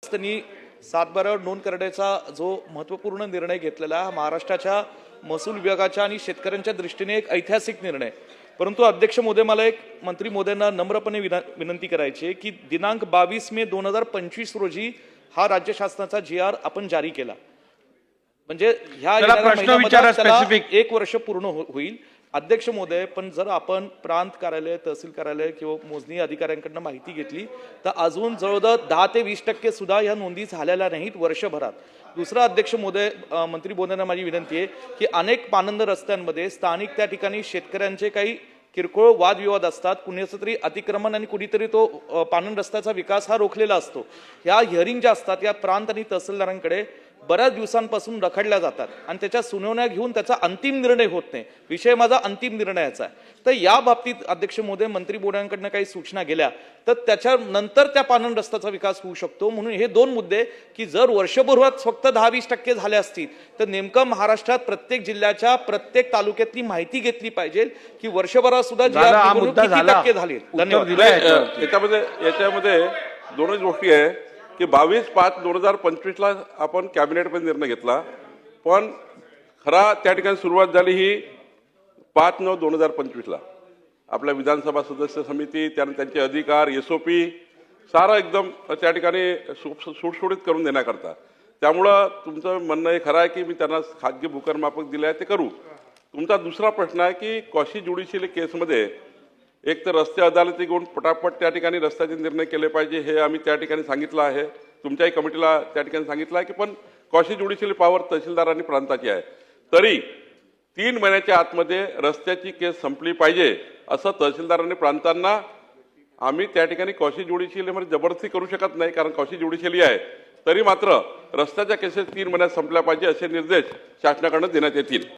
त्यांनी सातबाऱ्यावर नोंद करण्याचा जो महत्त्वपूर्ण निर्णय घेतलेला हा महाराष्ट्राच्या महसूल विभागाच्या आणि शेतकऱ्यांच्या दृष्टीने एक ऐतिहासिक निर्णय। परंतु अध्यक्ष महोदय, मला एक मंत्री महोदयांना नम्रपणे विनंती करायची आहे की दिनांक 22 मे 2025 रोजी हा राज्य शासनाचा GR आपण जारी केला, म्हणजे ह्या महिन्यामध्ये एक वर्ष पूर्ण होईल। अध्यक्ष महोदय, पण जर आपण प्रांत कार्यालय, तहसील कार्यालय किंवा मोजणी अधिकाऱ्यांकडून माहिती घेतली तर अजून जवळजवळ 10 ते 20% सुद्धा या नोंदी झालेल्या नाहीत वर्षभरात। दुसरा अध्यक्ष महोदय, मंत्री महोदयांना माझी विनंती आहे की अनेक पानंद रस्त्यांमध्ये स्थानिक त्या ठिकाणी शेतकऱ्यांचे काही किरकोळ वादविवाद असतात, कुणाचं तरी अतिक्रमण आणि कुणीतरी तो पानंद रस्त्याचा विकास हा रोखलेला असतो। ह्या हिअरिंग ज्या असतात या प्रांत आणि तहसीलदारांकडे बऱ्याच दिवसांपासून रखडल्या जातात आणि त्याच्या सुनावण्या घेऊन त्याचा अंतिम निर्णय होत नाही। विषय माझा अंतिम निर्णयाचा आहे। तर या बाबतीत अध्यक्ष महोदय, मंत्री महोदयांकडून काही सूचना गेल्या तर त्याच्यानंतर त्या पानंद रस्त्याचा विकास होऊ शकतो। म्हणून हे दोन मुद्दे की जर वर्षभरात फक्त 10-20% झाले असतील तर नेमकं महाराष्ट्रात प्रत्येक जिल्ह्याच्या प्रत्येक तालुक्यातली माहिती घेतली पाहिजे की वर्षभरात सुद्धा किती टक्के झाले। धन्यवाद। याच्यामध्ये दोनच गोष्टी आहे की 22/5/2025 आपण कॅबिनेटमध्ये निर्णय घेतला, पण खरा त्या ठिकाणी सुरुवात झाली ही 5/9/2025 आपल्या विधानसभा सदस्य समिती, त्यांचे अधिकार, SOP सारा एकदम त्या ठिकाणी सुटसुटीत करून देण्याकरता। त्यामुळं तुमचं म्हणणं हे खरं आहे की मी त्यांना खाजगी भूकरमापक दिले आहे ते करू। तुमचा दुसरा प्रश्न आहे की कॉशी ज्युडिशियल केसमध्ये एक तर रस्ते अदालती घेऊन पटापट त्या ठिकाणी रस्त्याचे निर्णय केले पाहिजे, हे आम्ही त्या ठिकाणी सांगितलं आहे, तुमच्याही कमिटीला त्या ठिकाणी सांगितलं आहे की पण कॉशी ज्युडिशियल पॉवर तहसीलदार आणि प्रांताची आहे, तरी 3 महिन्याच्या आतमध्ये रस्त्याची केस संपली पाहिजे असं तहसीलदार आणि प्रांतांना आम्ही त्या ठिकाणी कॉशी ज्युडिशियलमध्ये जबरदस्ती करू शकत नाही, कारण कॉशी ज्युडिशियली आहे। तरी मात्र रस्त्याच्या केसेस 3 महिन्यात संपल्या पाहिजे असे निर्देश शासनाकडून देण्यात येतील।